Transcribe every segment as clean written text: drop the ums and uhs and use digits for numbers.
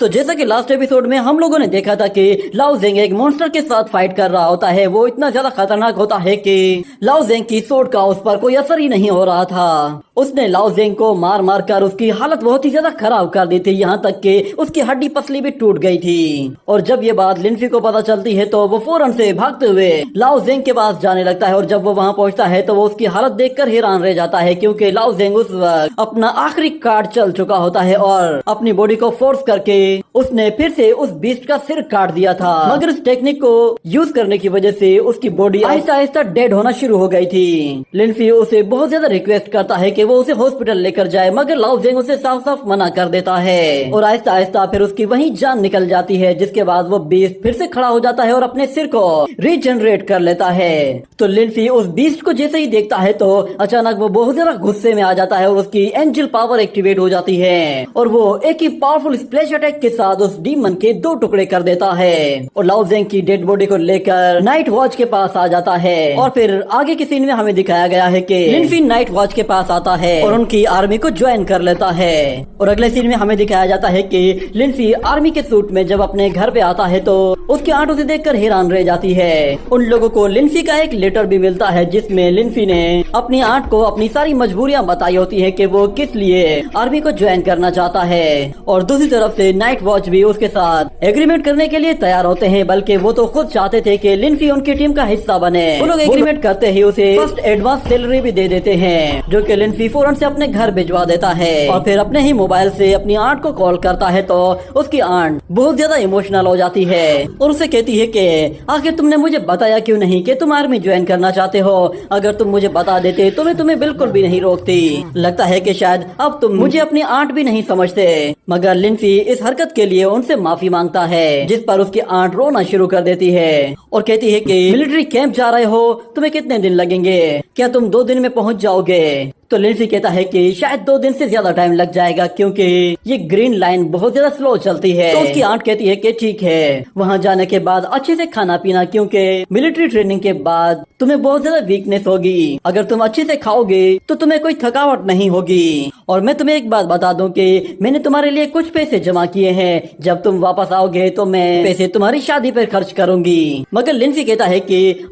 तो जैसा कि लास्ट एपिसोड में हम लोगों ने देखा था कि लाओ जेंग एक मॉन्स्टर के साथ फाइट कर रहा होता है। वो इतना ज्यादा खतरनाक होता है कि लाओ जेंग की सोड का उस पर कोई असर ही नहीं हो रहा था। उसने लाओ जेंग को मार मार कर उसकी हालत बहुत ही ज्यादा खराब कर दी थी, यहाँ तक कि उसकी हड्डी पसली भी टूट गई थी। और जब ये बात लिनफी को पता चलती है तो वो फौरन से भागते हुए लाओ जेंग के पास जाने लगता है। और जब वो वहाँ पहुँचता है तो वो उसकी हालत देखकर हैरान रह जाता है, क्योंकि लाओ जेंग उस वक्त अपना आखिरी कार्ड चल चुका होता है और अपनी बॉडी को फोर्स करके उसने फिर से उस बीस्ट का सिर काट दिया था। मगर इस टेक्निक को यूज करने की वजह से उसकी बॉडी आहिस्ता आहिस्ता डेड होना शुरू हो गई थी। लिनफी उसे बहुत ज्यादा रिक्वेस्ट करता है कि वो उसे हॉस्पिटल लेकर जाए, मगर लाओ जेंग उसे साफ साफ मना कर देता है और आहिस्ता आहिस्ता फिर उसकी वहीं जान निकल जाती है। जिसके बाद वो बीस्ट फिर से खड़ा हो जाता है और अपने सिर को रीजनरेट कर लेता है। तो लिनफी उस बीस्ट को जैसे ही देखता है तो अचानक वो बहुत ज्यादा गुस्से में आ जाता है और उसकी एंजल पावर एक्टिवेट हो जाती है और वो एक ही पावरफुल स्प्लैश अटैक के साथ उस डीमन के 2 टुकड़े कर देता है और लाओ जेंग की डेड बॉडी को लेकर नाइट वॉच के पास आ जाता है। और फिर आगे के सीन में हमें दिखाया गया है कि लिनफी नाइट वॉच के पास आता है और उनकी आर्मी को ज्वाइन कर लेता है। और अगले सीन में हमें दिखाया जाता है कि लिनफी आर्मी के सूट में जब अपने घर पे आता है तो उसकी आंट उसे देखकर हैरान रह जाती है। उन लोगों को लिनफी का एक लेटर भी मिलता है जिसमें लिनफी ने अपनी आंट को अपनी सारी मजबूरियां बताई होती है कि वो किस लिए आर्मी को ज्वाइन करना चाहता है। और दूसरी तरफ से नाइट वॉच भी उसके साथ एग्रीमेंट करने के लिए तैयार होते हैं, बल्कि वो तो खुद चाहते थे कि लिनफी उनकी टीम का हिस्सा बने। वो लोग एग्रीमेंट करते ही उसे फर्स्ट एडवांस सैलरी भी दे देते हैं, जो कि लिनफी फौरन से अपने घर भिजवा देता है और फिर अपने ही मोबाइल से अपनी आंट को कॉल करता है तो उसकी आंट बहुत ज्यादा इमोशनल हो जाती है और उसे कहती है कि आखिर तुमने मुझे बताया क्यों नहीं कि तुम आर्मी ज्वाइन करना चाहते हो। अगर तुम मुझे बता देते तो मैं तुम्हें बिल्कुल भी नहीं रोकती। लगता है कि शायद अब तुम मुझे अपनी आंट भी नहीं समझते। मगर लिनफी इस हरकत के लिए उनसे माफी मांगता है, जिस पर उसकी आंट रोना शुरू कर देती है और कहती है कि मिलिट्री कैंप जा रहे हो, तुम्हें कितने दिन लगेंगे, क्या तुम 2 दिन में पहुंच जाओगे? तो लिनफी कहता है कि शायद 2 दिन से ज्यादा टाइम लग जाएगा, क्योंकि ये ग्रीन लाइन बहुत ज्यादा स्लो चलती है। तो उसकी आंट कहती है कि ठीक है, वहाँ जाने के बाद अच्छे से खाना पीना, क्योंकि मिलिट्री ट्रेनिंग के बाद तुम्हें बहुत ज्यादा वीकनेस होगी। अगर तुम अच्छे से खाओगे तो तुम्हें कोई थकावट नहीं होगी। और मैं तुम्हें एक बात बता दूं कि मैंने तुम्हारे लिए कुछ पैसे जमा किए हैं, जब तुम वापस आओगे तो मैं पैसे तुम्हारी शादी पर खर्च करूंगी। मगर लिनफी कहता है कि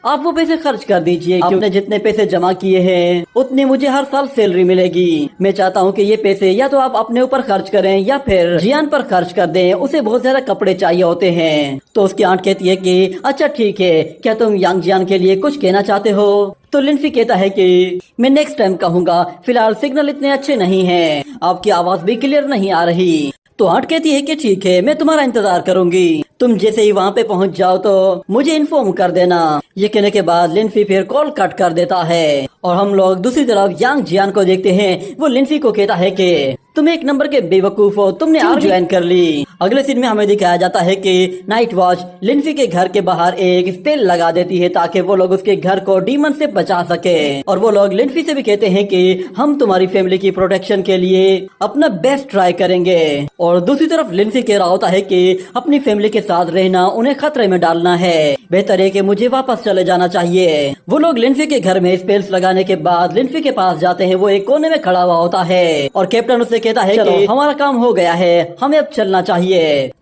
आप वो पैसे खर्च कर दीजिए, आपने जितने पैसे जमा किए हैं उतनी मुझे हर साल सैलरी मिलेगी। मैं चाहता हूँ कि ये पैसे या तो आप अपने ऊपर खर्च करें या फिर जियान पर खर्च कर दें, उसे बहुत ज्यादा कपड़े चाहिए होते हैं। तो उसकी आंट कहती है कि अच्छा ठीक है, क्या तुम यांग जियान के लिए कुछ कहना चाहते हो? तो लिनफी कहता है कि मैं नेक्स्ट टाइम कहूँगा, फिलहाल सिग्नल इतने अच्छे नहीं है, आपकी आवाज भी क्लियर नहीं आ रही। तो आंट कहती है कि ठीक है, मैं तुम्हारा इंतजार करूंगी, तुम जैसे ही वहाँ पे पहुँच जाओ तो मुझे इन्फॉर्म कर देना। ये कहने के बाद लिनफी फिर कॉल कट कर देता है और हम लोग दूसरी तरफ यांग जियान को देखते हैं। वो लिनफी को कहता है कि तुम एक नंबर के बेवकूफ हो, तुमने आर्मी ज्वाइन कर ली। अगले सीन में हमें दिखाया जाता है कि नाइट वॉच लिनफी के घर के बाहर एक स्पेल लगा देती है ताकि वो लोग उसके घर को डीमन से बचा सके। और वो लोग लिनफी से भी कहते हैं कि हम तुम्हारी फैमिली की प्रोटेक्शन के लिए अपना बेस्ट ट्राई करेंगे। और दूसरी तरफ लिनफी कह रहा होता है कि अपनी फैमिली के साथ रहना उन्हें खतरे में डालना है, बेहतर है कि मुझे वापस चले जाना चाहिए। वो लोग लिनफी के घर में स्पेल्स लगाने के बाद लिनफी के पास जाते हैं। वो एक कोने में खड़ा हुआ होता है और कैप्टन उससे कहता है कि हमारा काम हो गया है, हमें अब चलना चाहिए।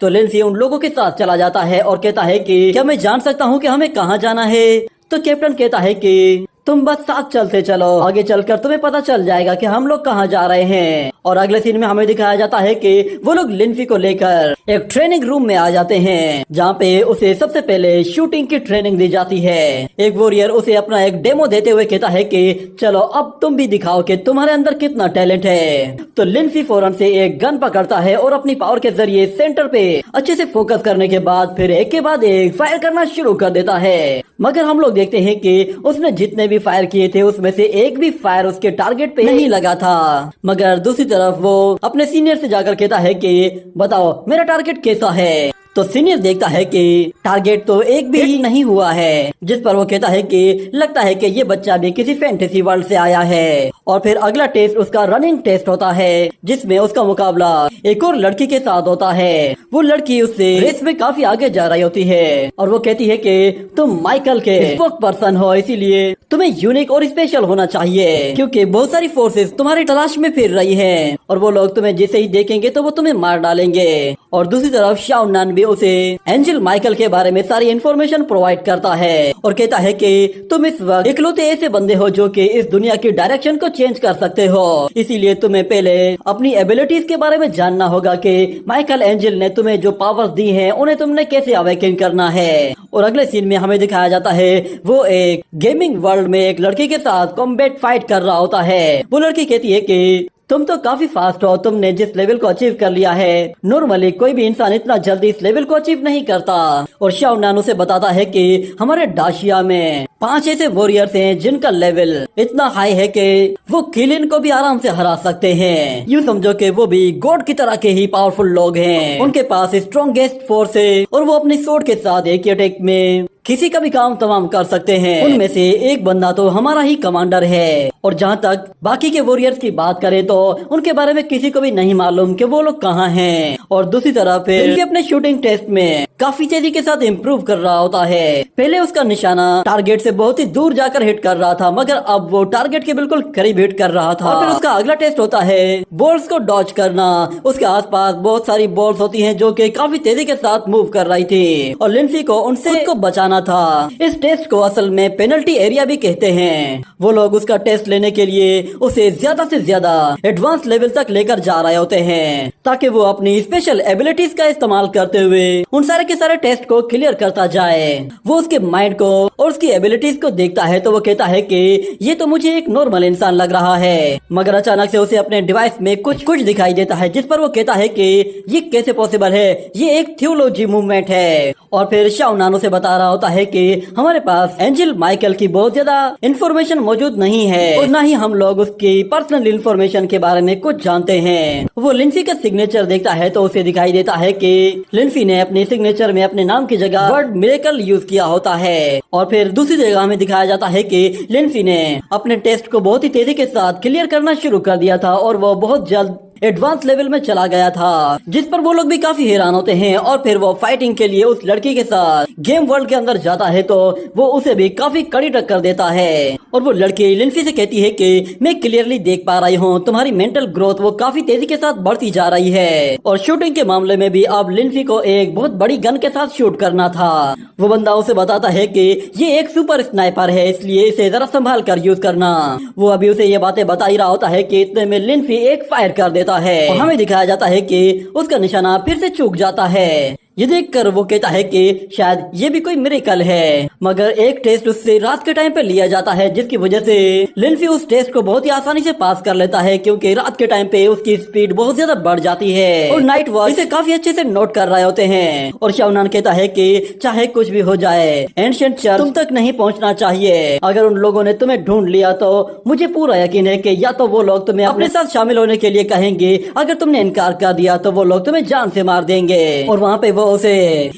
तो लिनफी उन लोगों के साथ चला जाता है और कहता है कि क्या मैं जान सकता हूँ कि हमें कहाँ जाना है? तो कैप्टन कहता है कि तुम बस साथ चलते चलो, आगे चलकर तुम्हें पता चल जाएगा कि हम लोग कहाँ जा रहे हैं। और अगले सीन में हमें दिखाया जाता है कि वो लोग लिनफी को लेकर एक ट्रेनिंग रूम में आ जाते हैं, जहाँ पे उसे सबसे पहले शूटिंग की ट्रेनिंग दी जाती है। एक वॉरियर उसे अपना एक डेमो देते हुए कहता है कि चलो अब तुम भी दिखाओ कि तुम्हारे अंदर कितना टैलेंट है। तो लिनफी फौरन से एक गन पकड़ता है और अपनी पावर के जरिए सेंटर पे अच्छे से फोकस करने के बाद फिर एक के बाद एक फायर करना शुरू कर देता है। मगर हम लोग देखते हैं कि उसने जितने भी फायर किए थे उसमें से एक भी फायर उसके टारगेट पे नहीं लगा था। मगर दूसरी तरफ वो अपने सीनियर से जाकर कहता है कि बताओ मेरा टारगेट कैसा है? तो सीनियर देखता है कि टारगेट तो एक भी नहीं हुआ है, जिस पर वो कहता है कि लगता है कि ये बच्चा भी किसी फैंटेसी वर्ल्ड से आया है और फिर अगला टेस्ट उसका रनिंग टेस्ट होता है, जिसमें उसका मुकाबला एक और लड़की के साथ होता है। वो लड़की उससे रेस में काफी आगे जा रही होती है और वो कहती है कि तुम माइकल के स्पोक पर्सन हो, इसीलिए तुम्हें यूनिक और स्पेशल होना चाहिए, क्योंकि बहुत सारी फोर्सेस तुम्हारी तलाश में फिर रही हैं और वो लोग तुम्हें जैसे ही देखेंगे तो वो तुम्हें मार डालेंगे। और दूसरी तरफ शाओ नान भी उसे एंजल माइकल के बारे में सारी इन्फॉर्मेशन प्रोवाइड करता है और कहता है कि तुम इस वक्त इकलौते ऐसे बंदे हो जो कि इस दुनिया की डायरेक्शन को चेंज कर सकते हो, इसीलिए तुम्हें पहले अपनी एबिलिटीज के बारे में जानना होगा कि माइकल एंजल ने तुम्हें जो पावर्स दी हैं उन्हें तुमने कैसे अवेकन करना है। और अगले सीन में हमें दिखाया जाता है वो एक गेमिंग वर्ल्ड में एक लड़की के साथ कॉम्बैट फाइट कर रहा होता है। वो लड़की कहती है कि तुम तो काफी फास्ट हो, तुमने जिस लेवल को अचीव कर लिया है नॉर्मली कोई भी इंसान इतना जल्दी इस लेवल को अचीव नहीं करता। और शाओ नान उसे बताता है कि हमारे डाशिया में 5 ऐसे वॉरियर्स हैं जिनका लेवल इतना हाई है कि वो किलिन को भी आराम से हरा सकते हैं। यूँ समझो कि वो भी गॉड की तरह के ही पावरफुल लोग हैं। उनके पास स्ट्रॉन्गेस्ट फोर्स है और वो अपनी स्वॉर्ड के साथ एक ही अटैक में किसी का भी काम तमाम कर सकते हैं। उनमें से एक बंदा तो हमारा ही कमांडर है। और जहाँ तक बाकी के वॉरियर्स की बात करें तो उनके बारे में किसी को भी नहीं मालूम कि वो लोग कहाँ हैं। और दूसरी तरफ फिर अपने शूटिंग टेस्ट में काफी तेजी के साथ इम्प्रूव कर रहा होता है। पहले उसका निशाना टारगेट से बहुत ही दूर जाकर हिट कर रहा था, मगर अब वो टारगेट के बिल्कुल करीब हिट कर रहा था। और फिर उसका अगला टेस्ट होता है बॉल्स को डॉज करना। उसके आसपास बहुत सारी बॉल्स होती हैं जो कि काफी तेजी के साथ मूव कर रही थी और लिंसी को उनसे खुद को बचाना था। इस टेस्ट को असल में पेनल्टी एरिया भी कहते हैं। वो लोग उसका टेस्ट लेने के लिए उसे ज्यादा से ज्यादा एडवांस लेवल तक लेकर जा रहे होते हैं ताकि वो अपनी स्पेशल एबिलिटीज का इस्तेमाल करते हुए उन सारे के सारे टेस्ट को क्लियर करता जाए। वो उसके माइंड को और उसकी एबिलिटीज को देखता है तो वो कहता है कि ये तो मुझे एक नॉर्मल इंसान लग रहा है, मगर अचानक से उसे अपने डिवाइस में कुछ दिखाई देता है जिस पर वो कहता है कि ये कैसे पॉसिबल है, ये एक थियोलॉजी मूवमेंट है। और फिर शाओ नान उसे बता रहा होता है कि हमारे पास एंजल माइकल की बहुत ज्यादा इंफॉर्मेशन मौजूद नहीं है और न ही हम लोग उसकी पर्सनल इंफॉर्मेशन के बारे में कुछ जानते हैं। वो लिंसी का सिग्नेचर देखता है तो उसे दिखाई देता है कि लिंसी ने अपने सिग्नेचर में अपने नाम की जगह वर्ड मिरेकल यूज किया होता है। और फिर दूसरी जगह हमें दिखाया जाता है कि लिंसी ने अपने टेस्ट को बहुत ही तेजी के साथ क्लियर करना शुरू कर दिया था और वो बहुत जल्द एडवांस लेवल में चला गया था, जिस पर वो लोग भी काफी हैरान होते हैं। और फिर वो फाइटिंग के लिए उस लड़की के साथ गेम वर्ल्ड के अंदर जाता है तो वो उसे भी काफी कड़ी टक्कर देता है। और वो लड़की लिंसी से कहती है कि मैं क्लियरली देख पा रही हूँ तुम्हारी मेंटल ग्रोथ वो काफी तेजी के साथ बढ़ती जा रही है। और शूटिंग के मामले में भी अब लिंसी को एक बहुत बड़ी गन के साथ शूट करना था। वो बंदा उसे बताता है कि ये एक सुपर स्नाइपर है, इसलिए इसे जरा संभाल कर यूज करना। वो अभी उसे ये बातें बता ही रहा होता है कि इतने में लिंसी एक फायर कर देता है और हमें दिखाया जाता है कि उसका निशाना फिर से चूक जाता है। ये देखकर वो कहता है कि शायद ये भी कोई मिरेकल है, मगर एक टेस्ट उससे रात के टाइम पे लिया जाता है जिसकी वजह से लिंसी उस टेस्ट को बहुत ही आसानी से पास कर लेता है, क्योंकि रात के टाइम पे उसकी स्पीड बहुत ज्यादा बढ़ जाती है और नाइट वॉच इसे काफी अच्छे से नोट कर रहे होते हैं। और शाओ नान कहता है कि चाहे कुछ भी हो जाए एंशिएंट चर्च तुम तक नहीं पहुँचना चाहिए। अगर उन लोगों ने तुम्हें ढूंढ लिया तो मुझे पूरा यकीन है कि या तो वो लोग तुम्हें अपने साथ शामिल होने के लिए कहेंगे, अगर तुमने इनकार कर दिया तो वो लोग तुम्हें जान से मार देंगे। और वहाँ पे वो उसे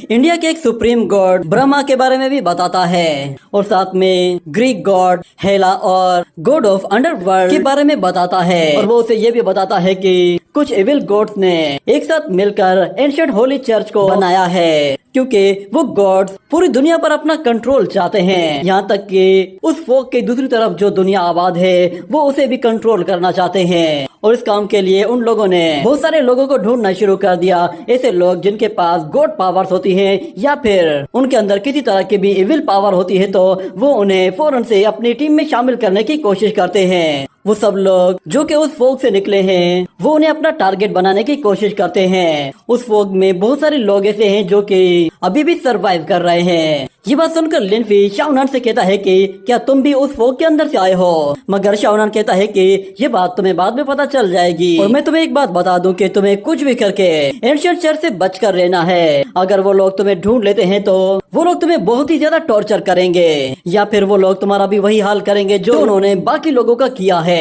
इंडिया के एक सुप्रीम गॉड ब्रह्मा के बारे में भी बताता है और साथ में ग्रीक गॉड हेला और गॉड ऑफ अंडरवर्ल्ड के बारे में बताता है। और वो उसे ये भी बताता है कि कुछ एविल गॉड्स ने एक साथ मिलकर एंशिएंट होली चर्च को बनाया है, क्योंकि वो गॉड्स पूरी दुनिया पर अपना कंट्रोल चाहते हैं। यहाँ तक कि उस फोक के दूसरी तरफ जो दुनिया आबाद है वो उसे भी कंट्रोल करना चाहते हैं। और इस काम के लिए उन लोगों ने बहुत सारे लोगों को ढूंढना शुरू कर दिया, ऐसे लोग जिनके पास गॉड पावर्स होती है या फिर उनके अंदर किसी तरह की भी इविल पावर होती है, तो वो उन्हें फौरन से अपनी टीम में शामिल करने की कोशिश करते हैं। वो सब लोग जो कि उस फोक से निकले हैं वो उन्हें अपना टारगेट बनाने की कोशिश करते हैं। उस फोक में बहुत सारे लोग ऐसे हैं जो कि अभी भी सरवाइव कर रहे हैं। ये बात सुनकर लिंफी शाओ नान से कहता है कि क्या तुम भी उस फोक के अंदर से आए हो, मगर शाओ नान कहता है कि ये बात तुम्हें बाद में पता चल जाएगी। और मैं तुम्हें एक बात बता दूं कि तुम्हें कुछ भी करके एंशिएंट चर्च से बचकर रहना है। अगर वो लोग तुम्हें ढूंढ लेते हैं तो वो लोग तुम्हें बहुत ही ज्यादा टॉर्चर करेंगे, या फिर वो लोग तुम्हारा भी वही हाल करेंगे जो उन्होंने बाकी लोगों का किया है।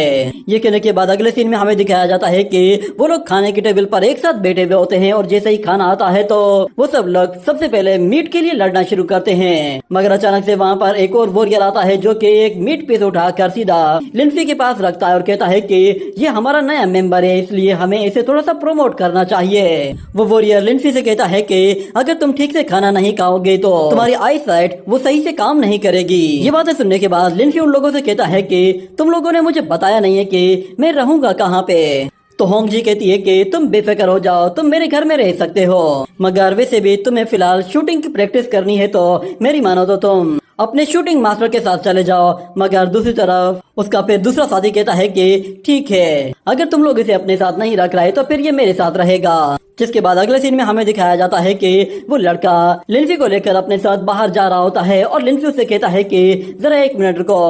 ये कहने के बाद अगले सीन में हमें दिखाया जाता है कि वो लोग खाने की टेबल पर एक साथ बैठे हुए होते हैं और जैसे ही खाना आता है तो वो सब लोग सबसे पहले मीट के लिए लड़ना शुरू करते हैं। हैं, मगर अचानक से वहाँ पर एक और वॉरियर आता है जो कि एक मीट पीस उठाकर सीधा लिंफी के पास रखता है और कहता है कि ये हमारा नया मेंबर है, इसलिए हमें इसे थोड़ा सा प्रमोट करना चाहिए। वो वॉरियर लिंफी से कहता है कि अगर तुम ठीक से खाना नहीं खाओगे तो तुम्हारी आई साइट वो सही से काम नहीं करेगी। ये बातें सुनने के बाद लिंफी उन लोगों से कहता है कि तुम लोगों ने मुझे बताया नहीं है कि मैं रहूंगा कहाँ पे। तो होंग जी कहती है कि तुम बेफिक्र हो जाओ, तुम मेरे घर में रह सकते हो, मगर वैसे भी तुम्हें फिलहाल शूटिंग की प्रैक्टिस करनी है, तो मेरी मानो तो तुम अपने शूटिंग मास्टर के साथ चले जाओ। मगर दूसरी तरफ उसका फिर दूसरा साथी कहता है कि ठीक है, अगर तुम लोग इसे अपने साथ नहीं रख रहे तो फिर ये मेरे साथ रहेगा। जिसके बाद अगले सीन में हमें दिखाया जाता है कि वो लड़का लिंफी को लेकर अपने साथ बाहर जा रहा होता है और लिंफी उससे कहता है कि जरा एक मिनट रुको,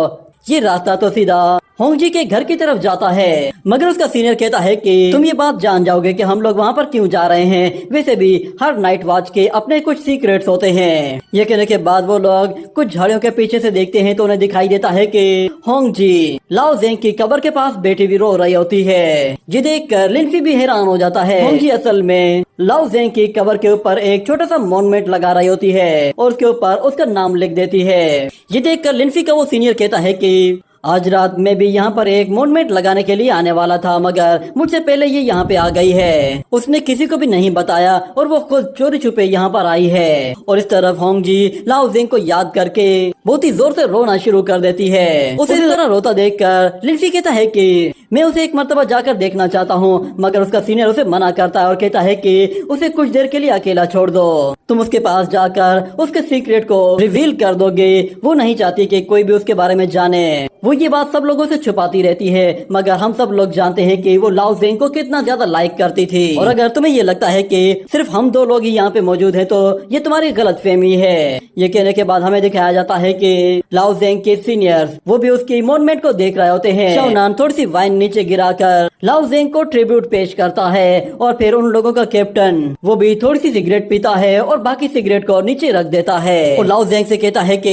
ये रास्ता तो सीधा होंग जी के घर की तरफ जाता है। मगर उसका सीनियर कहता है कि तुम ये बात जान जाओगे कि हम लोग वहाँ पर क्यों जा रहे हैं, वैसे भी हर नाइट वॉच के अपने कुछ सीक्रेट्स होते हैं। ये कहने के बाद वो लोग कुछ झाड़ियों के पीछे से देखते हैं तो उन्हें दिखाई देता है कि होंग जी लाओ जेंग की कब्र के पास बैठी भी रो रही होती है। ये देखकर लिंफी भी हैरान हो जाता है। होंग जी असल में लाओ जेंग की कब्र के ऊपर एक छोटा सा मॉन्यूमेंट लगा रही होती है और उसके ऊपर उसका नाम लिख देती है। ये देखकर लिंफी का वो सीनियर कहता है कि आज रात में भी यहाँ पर एक मॉन्यूमेंट लगाने के लिए आने वाला था, मगर मुझसे पहले ये यहाँ पे आ गई है। उसने किसी को भी नहीं बताया और वो खुद चोरी छुपे यहाँ पर आई है। और इस तरफ होंग जी लाओ जेंग को याद करके बहुत ही जोर से रोना शुरू कर देती है। उसे इस तरह रोता देखकर लिंफी कहता है कि मैं उसे एक मर्तबा जाकर देखना चाहता हूँ, मगर उसका सीनियर उसे मना करता है और कहता है कि उसे कुछ देर के लिए अकेला छोड़ दो, तुम उसके पास जाकर उसके सीक्रेट को रिवील कर दोगे। वो नहीं चाहती कि कोई भी उसके बारे में जाने, वो ये बात सब लोगों से छुपाती रहती है, मगर हम सब लोग जानते हैं कि वो लाओ जेंग को कितना ज्यादा लाइक करती थी। और अगर तुम्हें ये लगता है कि सिर्फ हम दो लोग ही यहाँ पे मौजूद हैं तो ये तुम्हारी गलतफहमी है। ये कहने के बाद हमें दिखाया जाता है कि लाओ जेंग के सीनियर्स वो भी उसकी मॉन्यूमेंट को देख रहे होते हैं। शाओनान थोड़ी सी वाइन नीचे गिराकर लाओ जेंग को ट्रिब्यूट पेश करता है और फिर उन लोगों का कैप्टन वो भी थोड़ी सी सिगरेट पीता है और बाकी सिगरेट को नीचे रख देता है और लाओ जेंग से कहता है कि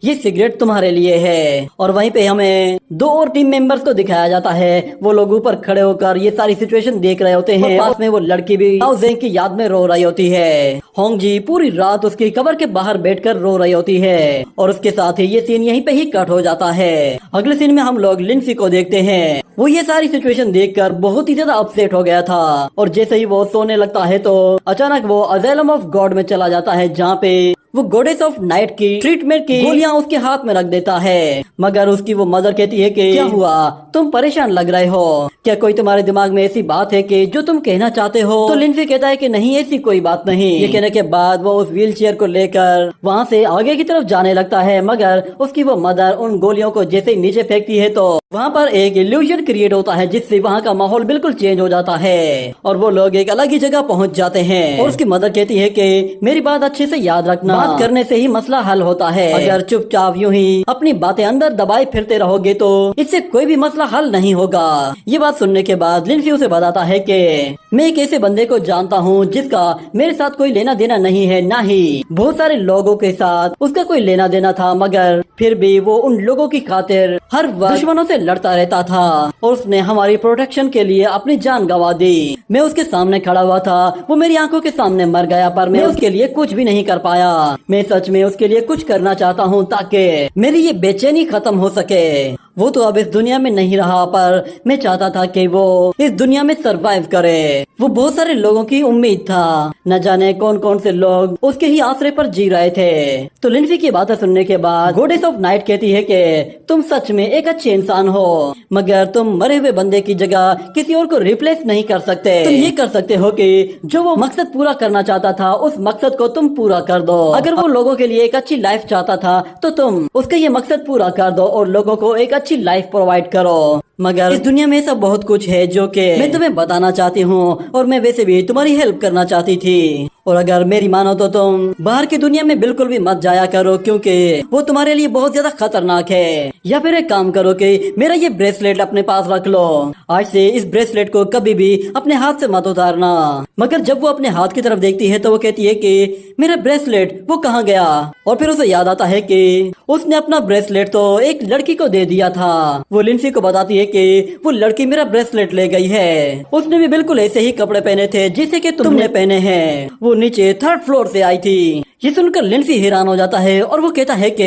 ये सिगरेट तुम्हारे लिए है। और वहीं पे हमें दो और टीम मेंबर्स को दिखाया जाता है। वो लोग ऊपर खड़े होकर ये सारी सिचुएशन देख रहे होते हैं। पास में वो लड़की भी लाओ जेंग की याद में रो रही होती है। होंग जी पूरी रात उसकी कब्र के बाहर बैठकर रो रही होती है और उसके साथ ही ये सीन यहीं पे ही कट हो जाता है। अगले सीन में हम लोग लिंफी को देखते हैं। वो ये सारी सिचुएशन देखकर बहुत ही ज्यादा अपसेट हो गया था और जैसे ही वो सोने लगता है तो अचानक वो अज़ाइलम ऑफ गॉड में चला जाता है, जहाँ पे वो गॉडेस ऑफ नाइट की ट्रीटमेंट की गोलियां उसके हाथ में रख देता है। मगर उसकी वो मदर कहती है कि क्या हुआ, तुम परेशान लग रहे हो, क्या कोई तुम्हारे दिमाग में ऐसी बात है कि जो तुम कहना चाहते हो? तो लिंफी कहता है कि नहीं, ऐसी कोई बात नहीं। ये कहने के बाद वो उस व्हील चेयर को लेकर वहाँ से आगे की तरफ जाने लगता है, मगर उसकी वो मदर उन गोलियों को जैसे ही नीचे फेंकती है तो वहाँ पर एक इल्यूजन क्रिएट होता है, जिससे वहाँ का माहौल बिल्कुल चेंज हो जाता है और वो लोग एक अलग ही जगह पहुँच जाते हैं। और उसकी मदर कहती है कि मेरी बात अच्छे से याद रखना, बात करने से ही मसला हल होता है। अगर चुपचाप यूं ही अपनी बातें अंदर दबाए फिरते रहोगे तो इससे कोई भी मसला हल नहीं होगा। ये बात सुनने के बाद लिंफी उसे बताता है कि मैं एक ऐसे बंदे को जानता हूँ जिसका मेरे साथ कोई लेना देना नहीं है, ना ही बहुत सारे लोगों के साथ उसका कोई लेना देना था, मगर फिर भी वो उन लोगों की खातिर हर वक्त दुश्मनों से लड़ता रहता था और उसने हमारी प्रोटेक्शन के लिए अपनी जान गंवा दी। मैं उसके सामने खड़ा हुआ था, वो मेरी आंखों के सामने मर गया, पर मैं उसके लिए कुछ भी नहीं कर पाया। मैं सच में उसके लिए कुछ करना चाहता हूँ ताकि मेरी ये बेचैनी खत्म हो सके। वो तो अब इस दुनिया में नहीं रहा, पर मैं चाहता था कि वो इस दुनिया में सरवाइव करे। वो बहुत सारे लोगों की उम्मीद था, न जाने कौन कौन से लोग उसके ही आसरे पर जी रहे थे। तो लिंफी की बातें सुनने के बाद गॉडेस ऑफ नाइट कहती है कि तुम सच में एक अच्छे इंसान हो, मगर तुम मरे हुए बंदे की जगह किसी और को रिप्लेस नहीं कर सकते। तुम ये कर सकते हो कि जो वो मकसद पूरा करना चाहता था उस मकसद को तुम पूरा कर दो। अगर वो लोगों के लिए एक अच्छी लाइफ चाहता था तो तुम उसका ये मकसद पूरा कर दो और लोगों को एक अच्छी लाइफ प्रोवाइड करो। मगर इस दुनिया में ऐसा बहुत कुछ है जो कि मैं तुम्हें बताना चाहती हूँ और मैं वैसे भी तुम्हारी हेल्प करना चाहती थी। और अगर मेरी मानो तो तुम बाहर की दुनिया में बिल्कुल भी मत जाया करो, क्योंकि वो तुम्हारे लिए बहुत ज्यादा खतरनाक है। या फिर एक काम करो कि मेरा ये ब्रेसलेट अपने पास रख लो, आज से इस ब्रेसलेट को कभी भी अपने हाथ से मत उतारना। मगर जब वो अपने हाथ की तरफ देखती है तो वो कहती है कि मेरा ब्रेसलेट वो कहाँ गया? और फिर उसे याद आता है कि उसने अपना ब्रेसलेट तो एक लड़की को दे दिया था। वो लिंफी को बताती है कि वो लड़की मेरा ब्रेसलेट ले गई है, उसने भी बिल्कुल ऐसे ही कपड़े पहने थे जैसे कि तुमने पहने हैं। वो नीचे 3rd फ्लोर से आई थी। ये सुनकर लिंसी हैरान हो जाता है और वो कहता है कि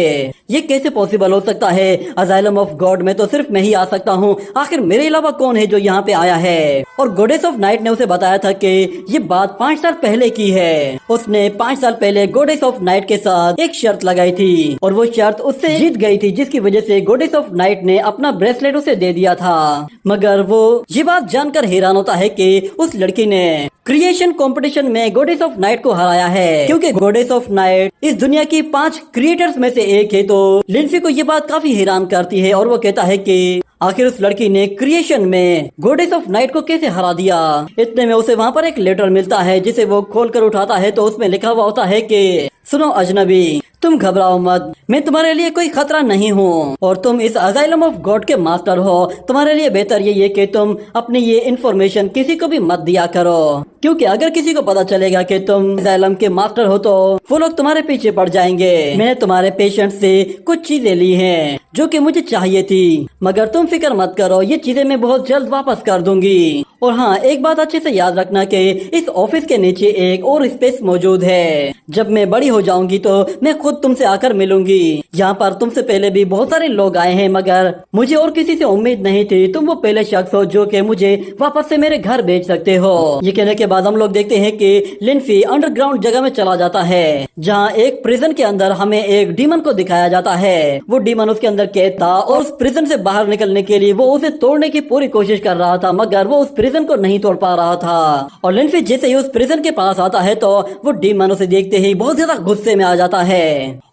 ये कैसे पॉसिबल हो सकता है, अजाइलम ऑफ गॉड में तो सिर्फ मैं ही आ सकता हूँ, आखिर मेरे अलावा कौन है जो यहाँ पे आया है। और गॉडेस ऑफ नाइट ने उसे बताया था कि ये बात 5 साल पहले की है। उसने 5 साल पहले गॉडेस ऑफ नाइट के साथ एक शर्त लगाई थी और वो शर्त उससे जीत गई थी, जिसकी वजह से गॉडेस ऑफ नाइट ने अपना ब्रेसलेट उसे दे दिया था। मगर वो ये बात जानकर हैरान होता है कि उस लड़की ने क्रिएशन कंपटीशन में गॉडेस ऑफ नाइट को हराया है, क्योंकि गॉडेस ऑफ नाइट इस दुनिया की 5 क्रिएटर्स में से एक है। तो लिंसी को ये बात काफी हैरान करती है और वो कहता है कि आखिर उस लड़की ने क्रिएशन में गॉडेस ऑफ नाइट को कैसे हरा दिया। इतने में उसे वहाँ पर एक लेटर मिलता है जिसे वो खोलकर उठाता है तो उसमें लिखा हुआ होता है कि सुनो अजनबी, तुम घबराओ मत, मैं तुम्हारे लिए कोई खतरा नहीं हूँ और तुम इस अजाइलम ऑफ गॉड के मास्टर हो। तुम्हारे लिए बेहतर ये है कि तुम अपनी ये इन्फॉर्मेशन किसी को भी मत दिया करो, क्योंकि अगर किसी को पता चलेगा कि तुम अजाइलम के मास्टर हो तो वो लोग तुम्हारे पीछे पड़ जाएंगे। मैंने तुम्हारे पेशेंट से कुछ चीजें ली हैं जो कि मुझे चाहिए थी, मगर तुम फिक्र मत करो, ये चीजें मैं बहुत जल्द वापस कर दूंगी। और हाँ, एक बात अच्छे से याद रखना कि इस ऑफिस के नीचे एक और स्पेस मौजूद है। जब मैं बड़ी हो जाऊंगी तो मैं खुद तुमसे आकर मिलूंगी। यहाँ पर तुमसे पहले भी बहुत सारे लोग आए हैं, मगर मुझे और किसी से उम्मीद नहीं थी। तुम वो पहले शख्स हो जो कि मुझे वापस से मेरे घर भेज सकते हो। ये कहने के बाद हम लोग देखते हैं कि लिंफी अंडरग्राउंड जगह में चला जाता है, जहाँ एक प्रिजन के अंदर हमें एक डीमन को दिखाया जाता है। वो डीमन उसके अंदर कैद था और उस प्रिजन से बाहर निकलने के लिए वो उसे तोड़ने की पूरी कोशिश कर रहा था, मगर वो उस प्रिजन को नहीं तोड़ पा रहा था। और लिंफी जैसे ही उस प्रिजन के पास आता है तो वो डीमन उसे देखते ही बहुत ज्यादा गुस्से में आ जाता है।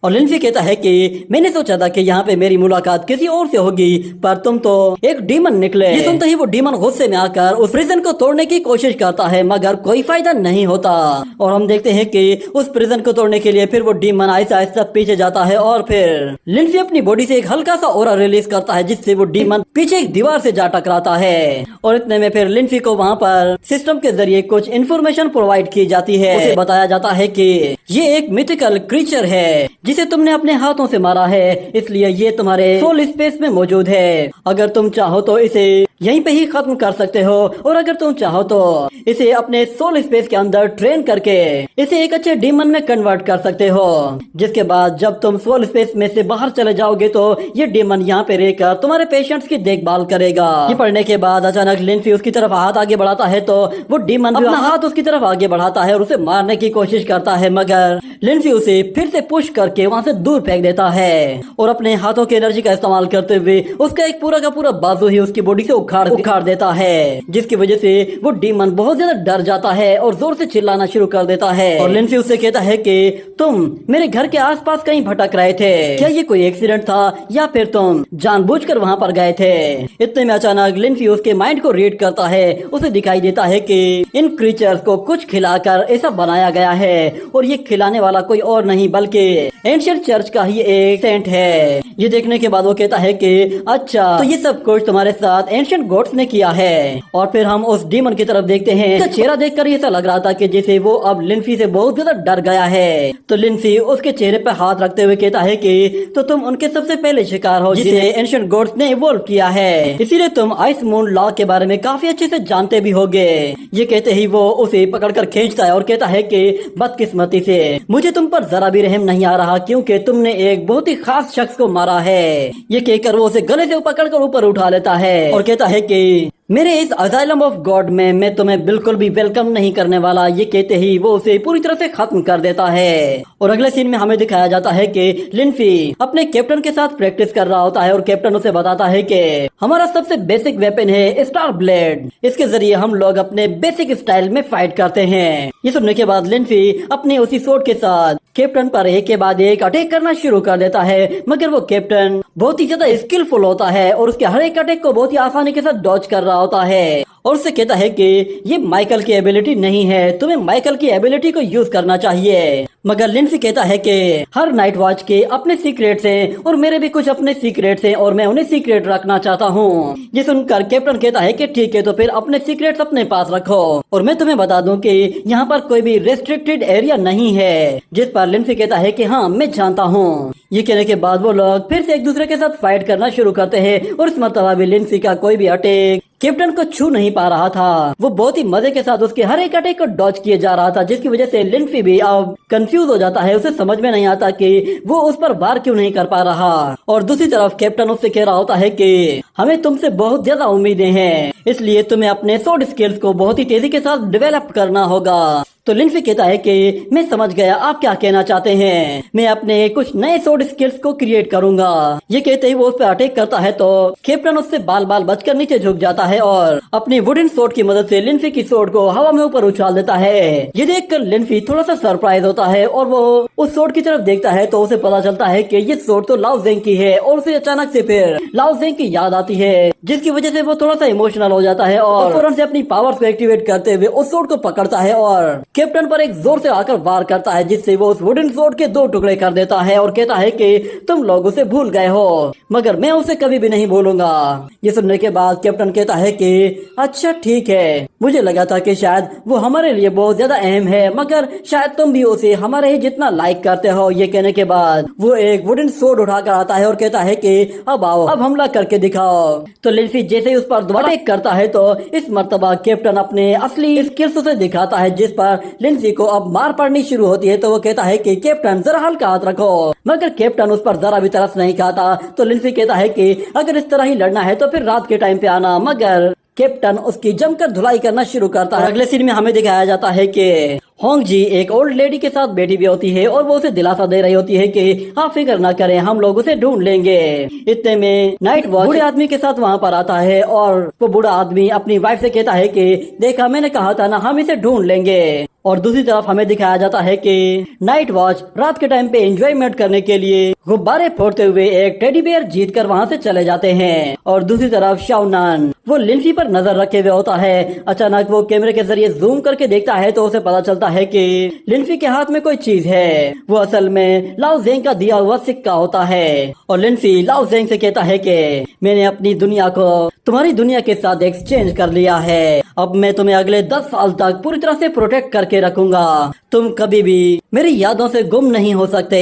और लिंफी कहता है कि मैंने सोचा था कि यहाँ पे मेरी मुलाकात किसी और से होगी, पर तुम तो एक डीमन निकले। ये सुनते ही वो डीमन गुस्से में आकर उस प्रिजन को तोड़ने की कोशिश करता है, मगर कोई फायदा नहीं होता। और हम देखते हैं कि उस प्रिजन को तोड़ने के लिए फिर वो डीमन आहिस्ता आहिस्ता पीछे जाता है और फिर लिंफी अपनी बॉडी से एक हल्का सा ऑरा रिलीज करता है, जिससे वो डीमन पीछे एक दीवार से जा टकराता है। और इतने में फिर लिंफी को वहाँ पर सिस्टम के जरिए कुछ इन्फॉर्मेशन प्रोवाइड की जाती है। उसे बताया जाता है कि ये एक मिथिकल क्रीचर है जिसे तुमने अपने हाथों से मारा है, इसलिए ये तुम्हारे सोल स्पेस में मौजूद है। अगर तुम चाहो तो इसे यहीं पे ही खत्म कर सकते हो, और अगर तुम चाहो तो इसे अपने सोल स्पेस के अंदर ट्रेन करके इसे एक अच्छे डीमन में कन्वर्ट कर सकते हो, जिसके बाद जब तुम सोल स्पेस में से बाहर चले जाओगे तो ये डीमन यहाँ पे रहकर तुम्हारे पेशेंट्स की देखभाल करेगा। ये पढ़ने के बाद अचानक लिंफी उसकी तरफ हाथ आगे बढ़ाता है तो वो डीमन अपना हाथ उसकी तरफ आगे बढ़ाता है और उसे मारने की कोशिश करता है, मगर लिंफी उसे फिर से पुश करके वहाँ से दूर फेंक देता है और अपने हाथों की एनर्जी का इस्तेमाल करते हुए उसका एक पूरा का पूरा बाजू ही उसकी बॉडी से उखाड़ देता है, जिसकी वजह से वो डीमन बहुत ज्यादा डर जाता है और जोर से चिल्लाना शुरू कर देता है। और लिंफी उससे कहता है कि तुम मेरे घर के आसपास कहीं भटक रहे थे, क्या ये कोई एक्सीडेंट था या फिर तुम जानबूझकर वहाँ पर गए थे। इतने में अचानक लिंफी उसके माइंड को रीड करता है। उसे दिखाई देता है कि इन क्रीचर्स को कुछ खिलाकर ऐसा बनाया गया है और ये खिलाने वाला कोई और नहीं बल्कि एंशिएंट चर्च का ही एक सेंट है। ये देखने के बाद वो कहता है कि अच्छा, तो ये सब कुछ तुम्हारे साथ एंशिएंट गॉड्स ने किया है। और फिर हम उस डीमन की तरफ देखते हैं। तो चेहरा देखकर ऐसा लग रहा था कि जैसे वो अब लिंफी से बहुत ज्यादा डर गया है। तो लिंफी उसके चेहरे पर हाथ रखते हुए कहता है कि तो तुम उनके सबसे पहले शिकार हो जिसे एंशिएंट गॉड्स ने इवॉल्व किया है, इसीलिए तुम आइस मून लॉ के बारे में काफी अच्छे से जानते भी होगे। ये कहते ही वो उसे पकड़कर खींचता है और कहता है कि बदकिस्मती से मुझे तुम पर जरा भी रहम नहीं आ रहा, क्योंकि तुमने एक बहुत ही खास शख्स को मारा है। ये कहकर वो उसे गले से पकड़कर ऊपर उठा लेता है और कहता है कि मेरे इस अजाइलम ऑफ गॉड में मैं तुम्हें बिल्कुल भी वेलकम नहीं करने वाला। ये कहते ही वो उसे पूरी तरह से खत्म कर देता है। और अगले सीन में हमें दिखाया जाता है कि लिंफी अपने कैप्टन के साथ प्रैक्टिस कर रहा होता है और कैप्टन उसे बताता है कि हमारा सबसे बेसिक वेपन है स्टार ब्लेड, इसके जरिए हम लोग अपने बेसिक स्टाइल में फाइट करते हैं। ये सुनने के बाद लिंफी अपने उसी सोर्ड के साथ कैप्टन पर एक के बाद एक अटैक करना शुरू कर देता है, मगर वो कैप्टन बहुत ही ज्यादा स्किलफुल होता है और उसके हर एक अटैक को बहुत ही आसानी के साथ डॉज कर रहा होता है और उससे कहता है कि ये माइकल की एबिलिटी नहीं है, तुम्हें माइकल की एबिलिटी को यूज करना चाहिए। मगर लिंफी कहता है कि हर नाइट वॉच के अपने सीक्रेट्स हैं और मेरे भी कुछ अपने सीक्रेट्स हैं और मैं उन्हें सीक्रेट रखना चाहता हूँ। ये सुनकर कैप्टन कहता है कि ठीक है, तो फिर अपने सीक्रेट्स अपने पास रखो और मैं तुम्हें बता दूं कि यहाँ पर कोई भी रेस्ट्रिक्टेड एरिया नहीं है। जिस पर लिंफी कहता है कि हाँ, मैं जानता हूँ। ये कहने के बाद वो लोग फिर से एक दूसरे के साथ फाइट करना शुरू करते हैं और इस मरतबा भी लिंफी का कोई भी अटैक कैप्टन को छू नहीं पा रहा था। वो बहुत ही मजे के साथ उसके हर एक अटैक को डॉज किए जा रहा था, जिसकी वजह से लिनफी भी अब कंफ्यूज हो जाता है। उसे समझ में नहीं आता कि वो उस पर वार क्यों नहीं कर पा रहा। और दूसरी तरफ कैप्टन उससे कह रहा होता है कि हमें तुमसे बहुत ज्यादा उम्मीदें हैं, इसलिए तुम्हें अपने स्वॉर्ड स्किल्स को बहुत ही तेजी के साथ डेवलप करना होगा। तो लिनफी कहता है कि मैं समझ गया आप क्या कहना चाहते हैं, मैं अपने कुछ नए स्वॉर्ड स्किल्स को क्रिएट करूंगा। ये कहते ही वो उस पर अटैक करता है तो कैप्टन उससे बाल बाल बचकर नीचे झुक जाता है और अपनी वुडन स्वॉर्ड की मदद से लिनफी की स्वॉर्ड को हवा में ऊपर उछाल देता है। ये देखकर लिनफी थोड़ा सा सरप्राइज होता है और वो उस स्वॉर्ड की तरफ देखता है तो उसे पता चलता है कि ये स्वॉर्ड तो लाओ ज़ेंग की है। और उसे अचानक से फिर लाओ ज़ेंग की याद आती है, जिसकी वजह से वो थोड़ा सा इमोशनल हो जाता है और फौरन से अपनी पावर्स को एक्टिवेट करते हुए उस स्वॉर्ड को पकड़ता है और कैप्टन पर एक जोर से आकर वार करता है, जिससे वो उस वुडन स्वॉर्ड के 2 टुकड़े कर देता है और कहता है कि तुम लोग उसे भूल गए हो, मगर मैं उसे कभी भी नहीं भूलूंगा। ये सुनने के बाद कैप्टन कहता है कि अच्छा ठीक है, मुझे लगा था कि शायद वो हमारे लिए बहुत ज्यादा अहम है, मगर शायद तुम भी उसे हमारे ही जितना लाइक करते हो। ये कहने के बाद वो एक वुडन स्वॉर्ड उठाकर आता है और कहता है कि अब आओ, अब हमला करके दिखाओ। तो लिनफी जैसे ही उस पर दोबारा अटैक करता है तो इस मर्तबा कैप्टन अपने असली स्किल्स उसे दिखाता है, जिस पर लिनफी को अब मार पड़नी शुरू होती है। तो वो कहता है कि कैप्टन जरा हल्का हाथ रखो, मगर कैप्टन उस पर जरा भी तरस नहीं खाता। तो लिनफी कहता है कि अगर इस तरह ही लड़ना है तो फिर रात के टाइम पे आना, मगर कैप्टन उसकी जमकर धुलाई करना शुरू करता है। अगले सीन में हमें दिखाया जाता है कि होंग जी एक ओल्ड लेडी के साथ बैठी हुई होती है और वो उसे दिलासा दे रही होती है कि आप फिक्र ना करें, हम लोग उसे ढूंढ लेंगे। इतने में नाइट वॉच बूढ़े आदमी के साथ वहाँ पर आता है और वो बूढ़ा आदमी अपनी वाइफ से कहता है कि देखा मैंने कहा था ना, हम इसे ढूंढ लेंगे। और दूसरी तरफ हमें दिखाया जाता है कि नाइट वॉच रात के टाइम पे एंजॉयमेंट करने के लिए गुब्बारे फोड़ते हुए एक टेडी बेयर जीत कर वहाँ से चले जाते हैं। और दूसरी तरफ शाओनान वो लिनफी पर नजर रखे हुए होता है। अचानक वो कैमरे के जरिए जूम करके देखता है तो उसे पता चलता है कि लिनफी के हाथ में कोई चीज है। वो असल में लाओ ज़ेंग का दिया हुआ सिक्का होता है। और लिनफी लाओ ज़ेंग से कहता है कि मैंने अपनी दुनिया को तुम्हारी दुनिया के साथ एक्सचेंज कर लिया है, अब मैं तुम्हें अगले 10 साल तक पूरी तरह से प्रोटेक्ट करके रखूंगा, तुम कभी भी मेरी यादों से गुम नहीं हो सकते।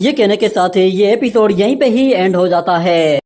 ये कहने के साथ ही ये एपिसोड यहीं पे ही एंड हो जाता है।